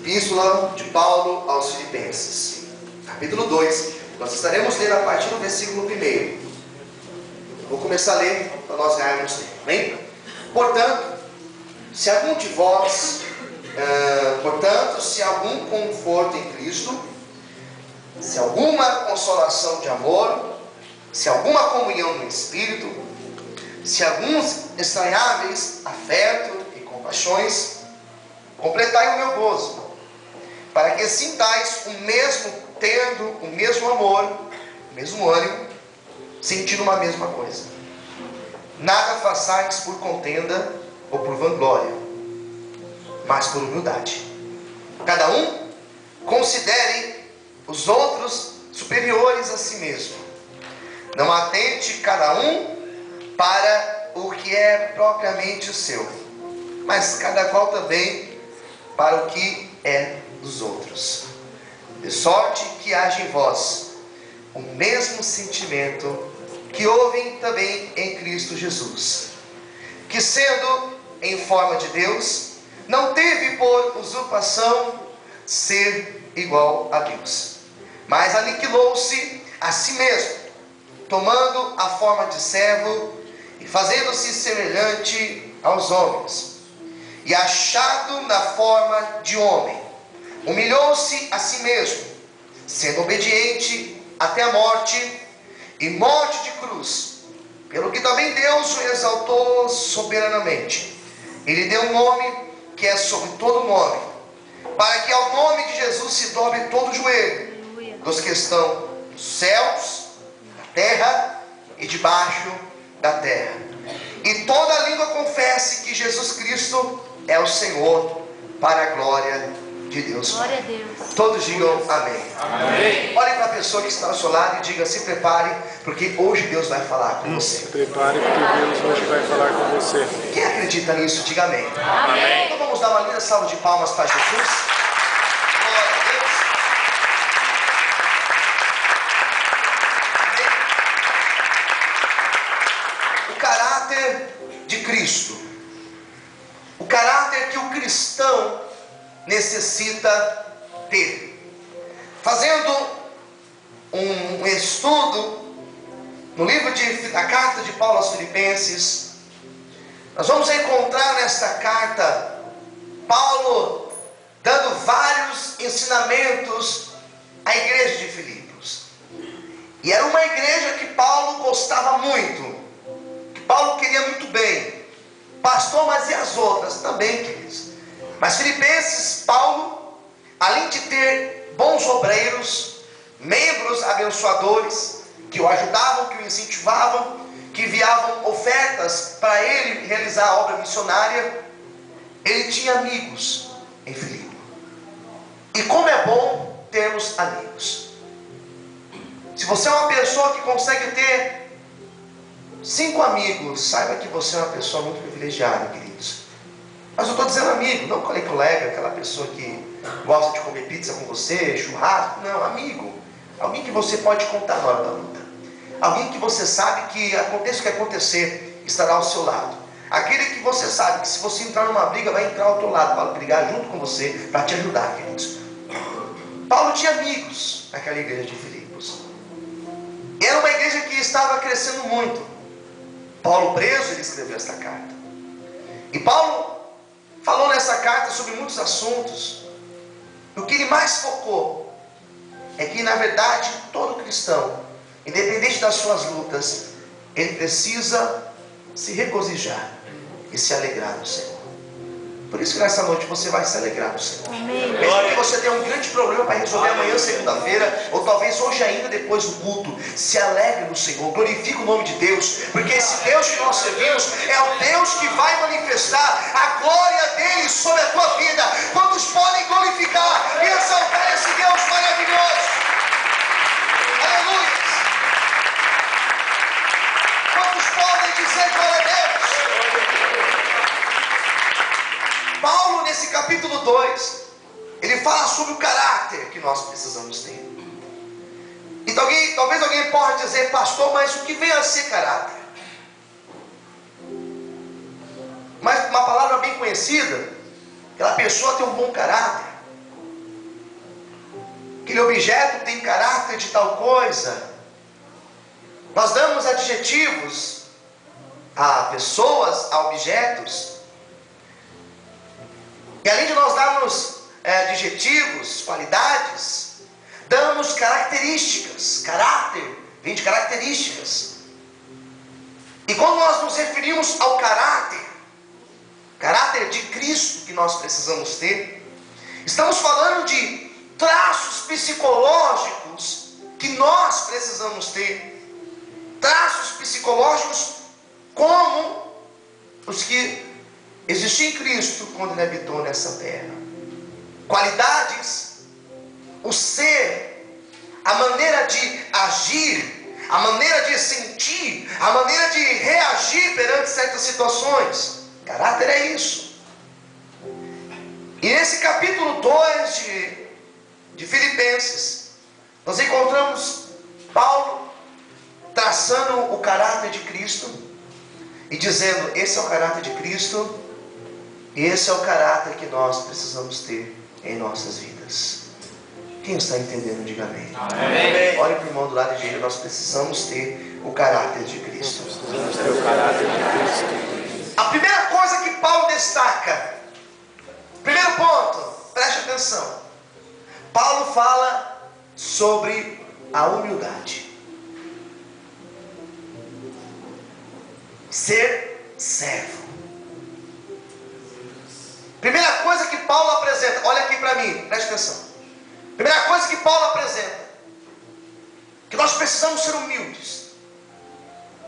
Epístola de Paulo aos Filipenses, capítulo 2. Nós estaremos lendo a partir do versículo 1. Vou começar a ler para nós ganharmos tempo, amém? Portanto, se algum conforto em Cristo, se alguma consolação de amor, se alguma comunhão no Espírito, se alguns estranháveis afeto e compaixões, completai o meu gozo, para que sintais tendo o mesmo amor, o mesmo ânimo, sentindo uma mesma coisa. Nada façais por contenda ou por vanglória, mas por humildade. Cada um considere os outros superiores a si mesmo. Não atente cada um para o que é propriamente seu, mas cada qual também para o que é dos outros. De sorte que haja em vós o mesmo sentimento que houve também em Cristo Jesus, que sendo em forma de Deus, não teve por usurpação ser igual a Deus, mas aniquilou-se a si mesmo, tomando a forma de servo e fazendo-se semelhante aos homens, e achado na forma de homem, humilhou-se a si mesmo, sendo obediente até a morte, e morte de cruz, pelo que também Deus o exaltou soberanamente. Ele deu um nome que é sobre todo nome, para que ao nome de Jesus se dobre todo o joelho, dos que estão nos céus, na terra e debaixo da terra, e toda língua confesse que Jesus Cristo é o Senhor, para a glória de Deus. Glória a Deus. Todos digam amém. Amém. Olhe para a pessoa que está ao seu lado e diga: se prepare, porque hoje Deus vai falar com você. Se prepare, porque Deus hoje vai falar com você. Quem acredita nisso, diga amém. Amém. Então vamos dar uma linda salva de palmas para Jesus. Glória a Deus. Amém. O caráter de Cristo, o caráter que o cristão necessita ter. Fazendo um estudo no livro da carta de Paulo aos Filipenses, nós vamos encontrar nesta carta Paulo dando vários ensinamentos à igreja de Filipos. E era uma igreja que Paulo gostava muito, que Paulo queria muito bem. Pastor, mas e as outras? Também, queridos. Mas Filipenses, Paulo, além de ter bons obreiros, membros abençoadores, que o ajudavam, que o incentivavam, que enviavam ofertas para ele realizar a obra missionária, ele tinha amigos em Filipe. E como é bom termos amigos. Se você é uma pessoa que consegue ter 5 amigos, saiba que você é uma pessoa muito privilegiada, queridos. Mas eu estou dizendo amigo, não aquele colega, aquela pessoa que gosta de comer pizza com você, churrasco. Não, amigo. Alguém que você pode contar na hora da luta. Alguém que você sabe que aconteça o que acontecer, estará ao seu lado. Aquele que você sabe que se você entrar numa briga, vai entrar ao teu lado para brigar junto com você, para te ajudar, queridos. Paulo tinha amigos naquela igreja de Filipos. Era uma igreja que estava crescendo muito. Paulo preso, ele escreveu esta carta. E Paulo falou nessa carta sobre muitos assuntos. O que ele mais focou é que, na verdade, todo cristão, independente das suas lutas, ele precisa se regozijar e se alegrar no Senhor. Por isso que nessa noite você vai se alegrar no Senhor. Amém. Mesmo que você tenha um grande problema para resolver amanhã, segunda-feira, ou talvez hoje ainda, depois do culto, se alegre no Senhor, glorifique o nome de Deus, porque esse Deus que nós servimos é o Deus que vai manifestar a glória dele sobre a tua vida. Quantos podem glorificar e exaltar esse Deus maravilhoso? Aleluia! Quantos podem dizer glória a Deus? Paulo, nesse capítulo 2, ele fala sobre o caráter que nós precisamos ter. E talvez alguém possa dizer: pastor, mas o que vem a ser caráter? Mas uma palavra bem conhecida, aquela pessoa tem um bom caráter, aquele objeto tem caráter de tal coisa. Nós damos adjetivos a pessoas, a objetos. E além de nós darmos adjetivos, qualidades, damos características. Caráter vem de características. E quando nós nos referimos ao caráter de Cristo que nós precisamos ter, estamos falando de traços psicológicos que nós precisamos ter. Traços psicológicos como os que existiam em Cristo quando Ele habitou nessa terra. Qualidades, o ser, a maneira de agir, a maneira de sentir, a maneira de reagir perante certas situações. Caráter é isso. E nesse capítulo 2 de Filipenses, nós encontramos Paulo traçando o caráter de Cristo e dizendo: esse é o caráter de Cristo, e esse é o caráter que nós precisamos ter em nossas vidas. Quem está entendendo, diga amém. Amém. Olhe para o irmão do lado direito. Nós precisamos ter o caráter de Cristo. Precisamos ter o caráter de Cristo. A primeira coisa que Paulo destaca, primeiro ponto, preste atenção. Paulo fala sobre a humildade. Ser servo. Primeira coisa que Paulo apresenta, olha aqui para mim, preste atenção. Primeira coisa que Paulo apresenta, que nós precisamos ser humildes,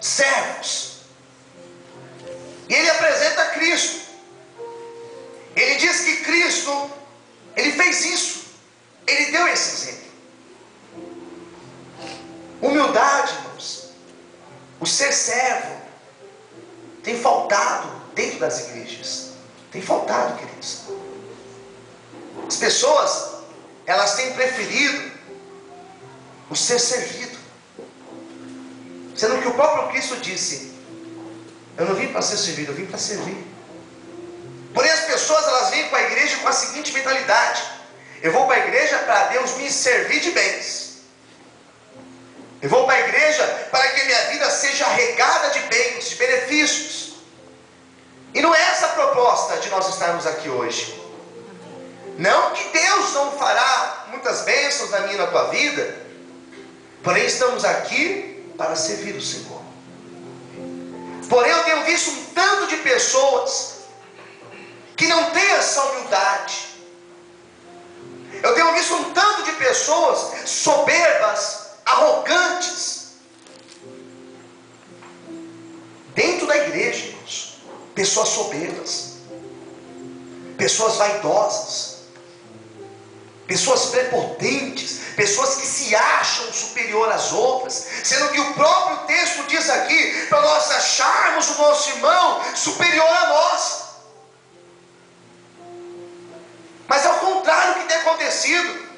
servos. E ele apresenta Cristo. Ele diz que Cristo, Ele fez isso. Ele deu esse exemplo. Humildade, irmãos. O ser servo tem faltado dentro das igrejas. Tem faltado, queridos. As pessoas, elas têm preferido o ser servido, sendo que o próprio Cristo disse: eu não vim para ser servido, eu vim para servir. Porém as pessoas, elas vêm para a igreja com a seguinte mentalidade: eu vou para a igreja para Deus me servir de bens. Eu vou para a igreja para que minha vida seja regada de bens, de benefícios. E não é essa a proposta de nós estarmos aqui hoje. Não que Deus não fará muitas bênçãos na minha e na tua vida, porém estamos aqui para servir o Senhor. Porém eu tenho visto um tanto de pessoas que não têm essa humildade. Eu tenho visto um tanto de pessoas soberbas, arrogantes, dentro da igreja, irmãos. Pessoas soberbas, pessoas vaidosas, pessoas prepotentes, pessoas que se acham superior às outras, sendo que o próprio texto diz aqui para nós acharmos o nosso irmão superior a nós. Mas é o contrário que tem acontecido.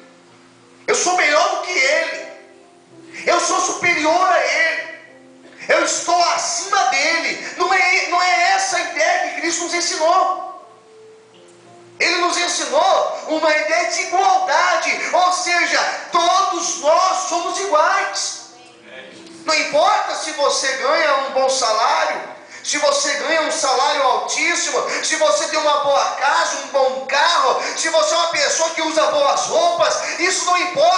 Eu sou melhor do que ele, eu sou superior a ele, eu estou acima dele. Não é essa a ideia que Cristo nos ensinou. Ele nos ensinou uma ideia de igualdade, ou seja, todos nós somos iguais. Não importa se você ganha um bom salário, se você ganha um salário altíssimo, se você tem uma boa casa, um bom carro, se você é uma pessoa que usa boas roupas, isso não importa.